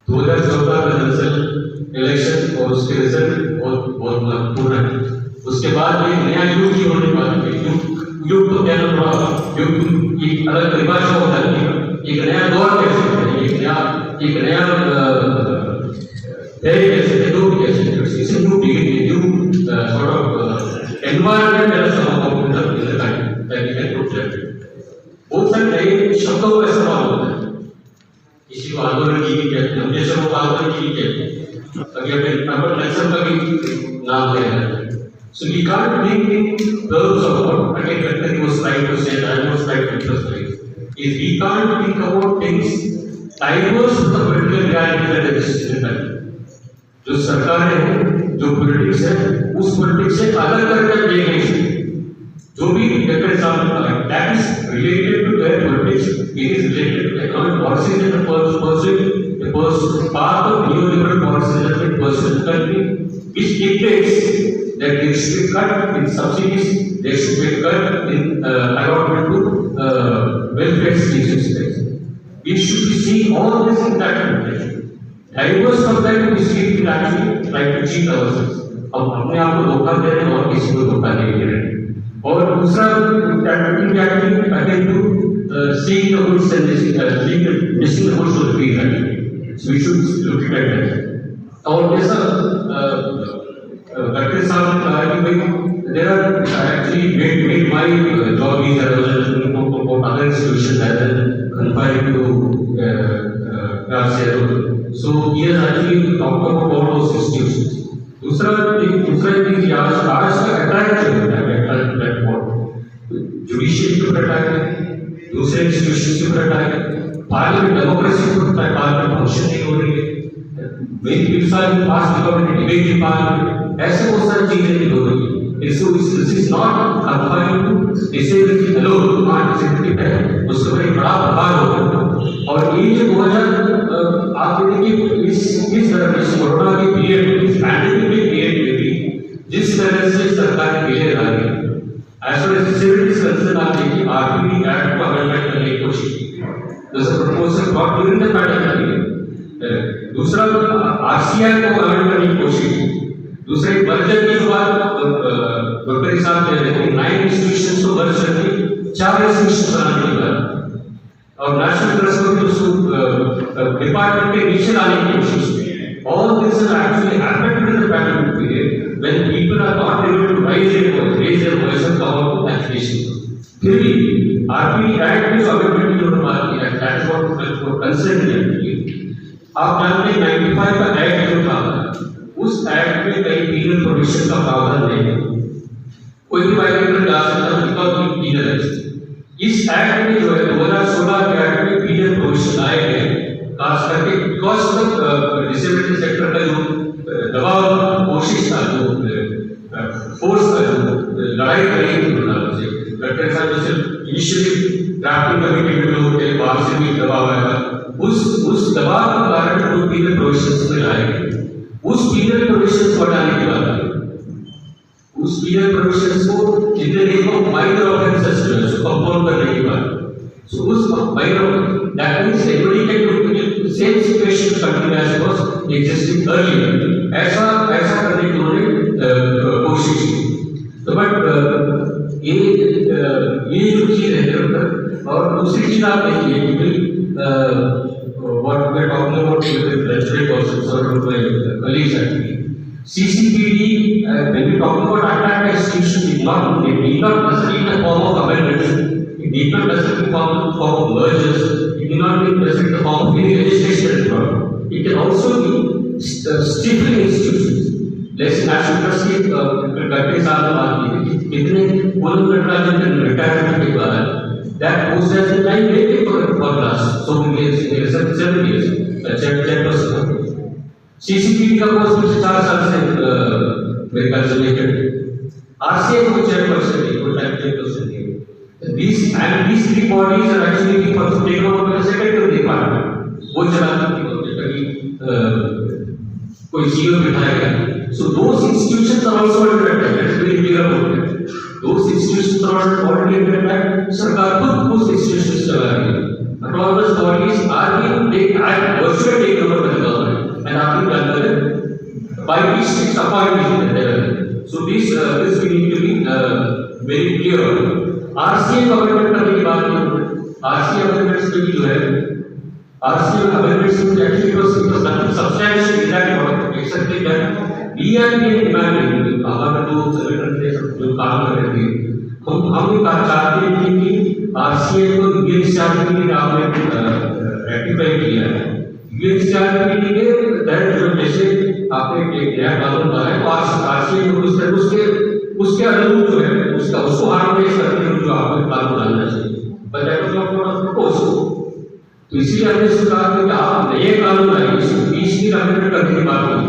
2014 का दरअसल इलेक्शन और उसके रिजल्ट बहुत बहुत महत्वपूर्ण है। उसके बाद एक नया युग की होने वाली है। युग तो क्या नाम रहा, युग एक अलग परिभाषा होता है, एक नया दौर कैसे है, एक नया it's a new beginning, new sort of environment that has come about in the time that we can project. बहुत सारे नए शब्दों का इस्तेमाल होता है, किसी को आंदोलन की भी कहते हैं, हम जैसे लोग आंदोलन की भी कहते हैं, अभी अपने नंबर लेक्चर का भी नाम दे रहे हैं। So we can't think in terms of what again Gandhi was trying to say, I was trying to emphasize, is we can't think about things diverse from the political reality that exists in the country. जो सरकार है, जो politics है, उस politics से अलग करके देख नहीं सकती। जो भी example that is related to their politics, it is related to economic policies that the person part of neoliberal policies that the person country, which dictates that they should be cut in subsidies, they should be cut in allotment to welfare schemes. We should be seeing all this in that context. Diverse from that we see it actually try to cheat ourselves. हम अपने आप को धोखा दे रहे हैं और किसी को धोखा नहीं दे रहे हैं। और दूसरा actually again to seeing the goods and missing the goods of the people. So we should look at that. और जैसा Dr. साहब ने कहा कि भाई there are actually made my job easier about other institutions rather than confined to so he has actually talked about all those institutions. दूसरा चीज आज का अटैक चल रहा है, that what जुडिशियरी के ऊपर अटैक है, दूसरे इंस्टीट्यूशंस के ऊपर अटैक है, पार्लियामेंट डेमोक्रेसी के ऊपर पार्लियामेंट फंक्शन नहीं हो रही है, main people pass government debate in parliament, ऐसे बहुत सारी चीजें नहीं हो रही है। So this is not confined to disability alone, not disability है, उसका बड़ी बड़ा प्रभाव होगा। और ये जो 2000 आप देखिए इस तरह इस कोरोना के पीरियड, इस पैंडेमिक के पीरियड में भी जिस तरह से सरकार ने पहले ला दी, as far as disability is concerned, आप देखिए RPE एक्ट को अमेंडमेंट करने की कोशिश की, there's a proposal brought during the pandemic। दूसरा RCI को अमेंड करने की कोशिश की, दूसरे बजट की बात डॉक्टर साहब कह रहे थे 9 इंस्टीट्यूशंस को मर्ज करके 4 इंस्टीट्यूशन बनाने की बात, और नेशनल ट्रस्ट को भी डिपार्टमेंट के नीचे लाने की कोशिश की। All this has actually happened in the pandemic period when people are not able to raise their voice and come out with application. फिर भी RPE एक्ट की अमेंडमेंट की बात की है, that is what consent है। आप जानते हैं 95 का एक्ट जो था, उस एक्ट में कई पीनल प्रोविजन का प्रावधान नहीं है, कोई भी वायलेटर ला सकता है बिकॉज़ पीनल है। इस एक्ट में जो है 2016 के एक्ट में पीनल प्रोविजन आए हैं, खास करके बिकॉज़ ऑफ डिसेबिलिटी सेक्टर का जो दबाव कोशिश था, जो फोर्स था, जो लड़ाई करी थी से डॉक्टर साहब जैसे इनिशियली ड्राफ्टिंग कमेटी में लोग थे, बाहर से भी दबाव आया, उस दबाव के कारण जो पीनल प्रोविजन में लाए गए, उस पीनल प्रोविजंस को हटाने की बात है, उस पीनल प्रोविजंस को जितने देखो माइनर ऑफेंसेस जो है उसको कंपाउंड करने की बात, सो उस minor that means every can do same situation continue as was existing earlier, ऐसा करने की उन्होंने कोशिश की। तो बट ये जो चीज है, और दूसरी चीज आप देखिए कि what we are talking about with legislative persons or my colleagues actually. CCPD, when we talk about attack institutions, it need not necessarily in the form of amendments, it need not necessarily in the form of mergers, it need not be necessarily in the form of any legislation. It can also be stifling institutions. Let's national trustee करके साथ बात की, कितने police Natarajan retirement के बाद that post has been time waiting for last so many years, 7 years, 10%. CCPD का post पिछले 4 साल से मेरे ख्याल से लेकर RCI को 10% है, कोई टाइम 10% है। These three bodies are actually for to take over the secretary department, वो चलाती है कोई CEO बिठाएगा। So those institutions are also under attack. That's very clear about it. Those institutions are already under attack. सरकार खुद उस institutions चला रही है। Autonomous bodies are being virtually taken over by the government. point is there. So this we need to be very clear on. RCA का amendment करने की बात नहीं हो रही। RCA अमेंडमेंट्स में भी जो है RCA अमेंडमेंट्स में actually was nothing substantial in that product except that we are being demanding हमारे जो सेनेटर थे जो काम कर रहे थे हम ये चाहते थे कि RCA को यूएनएचसीआर के लिए आपने रेक्टिफाई किया है। यूएनएचसीआर के लिए दैट जो जैसे आपने एक नया कानून बनाया तो RCA को उसके अनुरूप जो है उसको हार्मोनाइज करके जो आपको कानून डालना चाहिए but that was not proposed. तो इसीलिए हमने कहा कि आप नए कानून लाइए इसको 20 की अमेंडमेंट करने की बात नहीं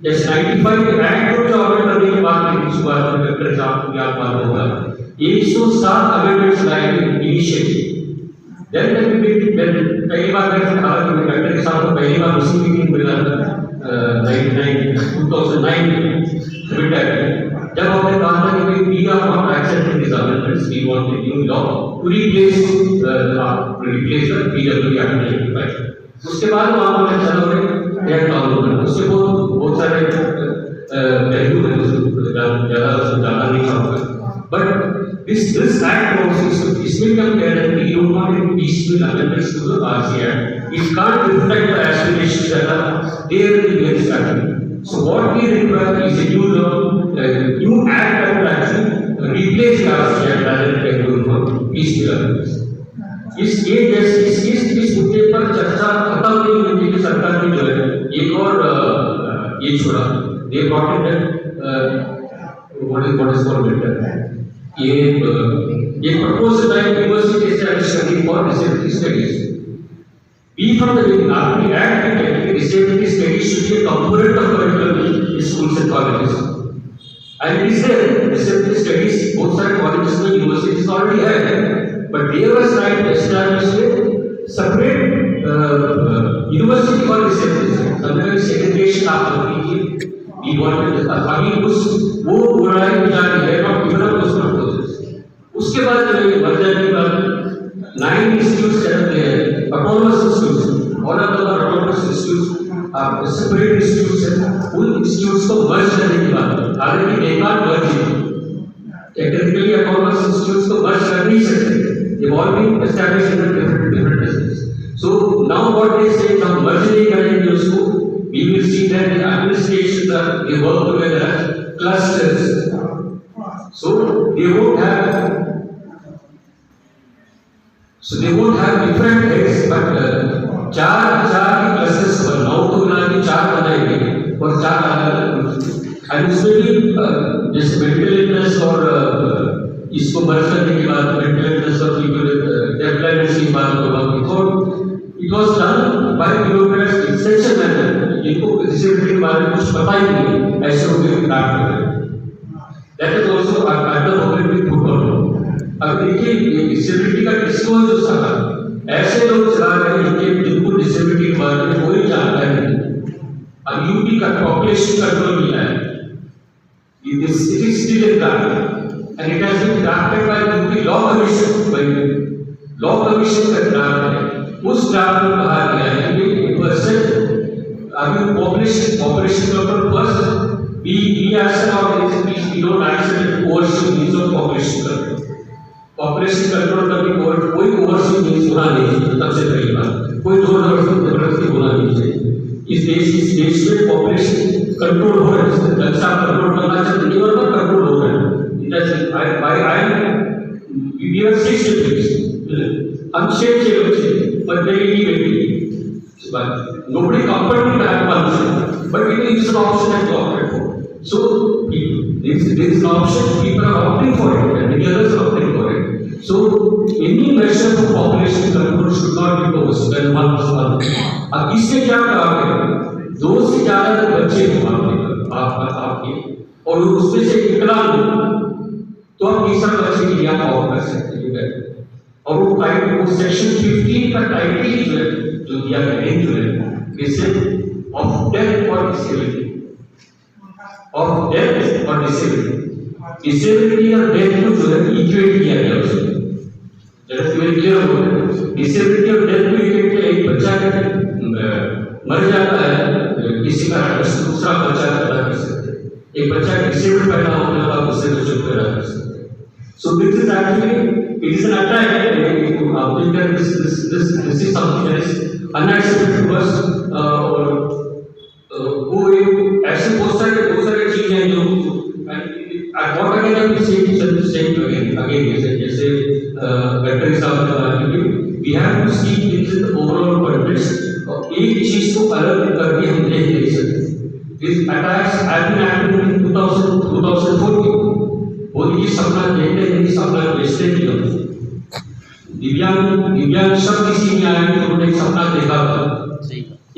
जैसे 95 एक्ट को जो अमेंड करने की बात नहीं इस बार में डॉक्टर साहब को याद बात होगा 107 अमेंडमेंट्स लाए इनिशिएटिव देन पहली बार मैंने कहा कि डॉक्टर साहब को पहली बार उसी मीटिंग मिला 2009 जब हमने कहा था कि we are not accepting these amendments, we want a new law to replace the PW Act 95. उसके बाद वहाँ पर चलो नया कानून है उससे बहुत सारे पहलू हैं ज़्यादा समझाना नहीं चाहूँगा बट this act also इसमें क्या कह रहे हैं कि you want a peaceful amendments to the RCA Act. It can't reflect the aspirations that are there in the statute. So what we require is a new law, new act that will actually replace the RCA rather than going for peaceful amendments. इस मुद्दे पर चर्चा खत्म नहीं होती कि सरकार ने जो है एक और ये छोड़ा they brought in what is called ये proposal है university study for disability studies. We from the beginning we act that disability studies should be a component of curriculum in schools and colleges. And it is there disability studies both सारे colleges में universities already have but they was trying to establish a separate university for disabilities. somewhere segregation आप कीजिए we wanted अभी वो बुराई जारी है और विवरण उस प्रपोजल्स उसके बाद जो ये वर्जन की बात 9 इंस्टीट्यूट्स चलते हैं autonomous institutes all of the autonomous institutes आप separate institutes हैं उन institutes को merge करने की बात हालांकि बेकार merge है technically autonomous institutes को merge कर नहीं सकते they've all been established in different districts so now what they say हम merge नहीं करेंगे उसको we will see that the administrations they work together as clusters so they won't have different heads but चार की clusters पर 9 तो मिला के 4 बनाएंगे और 4 अलग and उसमें भी जैसे मेंटल इलनेस और इसको मर्ज करने के बाद मेंटल इलनेस और डेफ ब्लाइंडनेस की बात होगा it was done by bureaucrats in such a manner जिनको डिसेबिलिटी के बारे में कुछ पता ही नहीं ऐसे हो गए काम कर रहे that is also a factor of it put on अब देखिए ये डिसेबिलिटी का डिस्कोर्स जो था ऐसे लोग चला रहे हैं जिनको डिसेबिलिटी के बारे में कोई जानकारी नहीं अब यूपी का पॉपुलेशन कंट्रोल मिला है it is still in draft and it has been drafted by the law commission का draft है उस draft में कहा गया है कि परसेंट अभी population control first we as an organization we don't accept coercive means of population control population control करने और कोई ओवरसीज मींस होना नहीं चाहिए सबसे पहली बात कोई जबरदस्ती होना नहीं चाहिए इस देश में पॉपुलेशन कंट्रोल हो रहा है जिससे नक्शा कंट्रोल करना चाहिए नहीं और कंट्रोल हो रहा है I we are 6 siblings हम 6 बच्चे but they live in but nobody compelled to have one but it is an option that you opt for so there is an option people are opting for it and many others are opting for it so any measure for population control should not be imposed when one plus one अब इससे क्या कहा गया 2 से ज्यादा बच्चे हो आपके और उसमें से विकलांग तो आप तीसरा बच्चे के लिए आप ऑफ कर सकते हैं और वो सेक्शन 15 का टाइटल ही जो है जो दिया गया जो है जैसे ऑफ डेथ और डिसेबिलिटी ऑफ डेथ और डिसेबिलिटी और डेथ को जो है इक्वेट किया गया उसमें जैसे मैं क्लियर हो गया डिसेबिलिटी और डेथ को इक्वेट किया एक बच्चा मर जाता है किसी का दूसरा बच्चा पैदा कर सकते एक बच्चा डिसेबल पैदा होने का उससे बच्चों को पैदा कर सकते हैं। So this is actually it is an attack. This is something that is unacceptable to us. और वो ऐसे बहुत सारे चीजें हैं जो what again I will say again जैसे गडकरी साहब ने कहा कि we have to see things in the overall context और एक चीज को अलग करके हम नहीं देख सकते। These attacks have been happening in 2014। Modi ji सपना देखते हैं कि सपना बेचते नहीं होते। दिव्यांग सब किसी में आए तो उन्होंने एक सपना देखा था।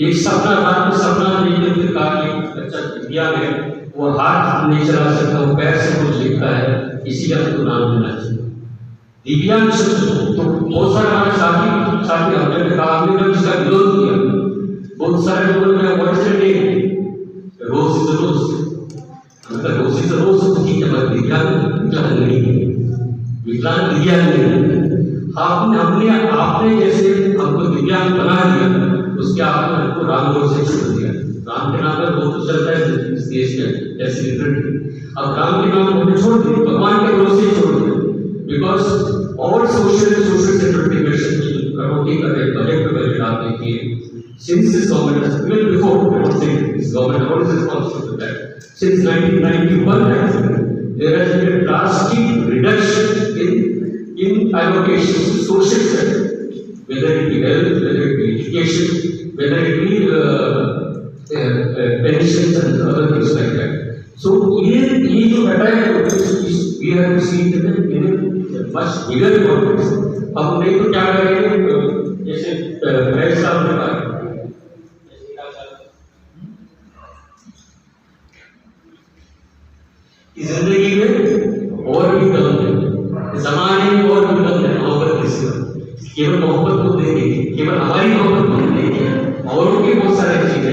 एक सपना रात में सपना देखते हुए कहा कि बच्चा दिव्यांग है, वो हाथ नहीं चला सकता, वो पैर से कुछ लिखता है, इसी का तो नाम देना चाहिए दिव्यांग शब्द। तो बहुत सारे हमारे साथी हमने कहा, हमने जब इसका विरोध किया, बहुत सारे लोगों ने what is your name, Rose is Rose, मतलब रोज इज रोज तो ठीक है, पर दिव्यांग नहीं, विकलांग दिव्यांग नहीं। आपने जैसे हमको दिव्यांग बना दिया, उसके आपने हमको राम रोज से छोड़ दिया। राम के नाम पर बहुत कुछ चलता है इस देश में, ऐसे डिफरेंट। अब राम के नाम हमने छोड़ दिया, भगवान के भरोसे छोड़ दिया, बिकॉज और सोशल सेक्टर डिमेंशन की कटौती कर रहे, बजट पे बजट आप देखिए, since this government has even before this government what is responsible for that, since 1991 actually there has been a drastic reduction in allocations to social sector, whether it be health, whether it be education, whether it be pensions and other things like that. So ये जो attack we have to see it in a much bigger context. अब नहीं तो क्या करेंगे, जैसे महेश साहब ने कहा जिंदगी में और भी कम है, जमाने में और भी कम है मोहब्बत किसी केवल मोहब्बत को देंगे, केवल हमारी मोहब्बत को देंगे, औरों के बहुत सारे चीज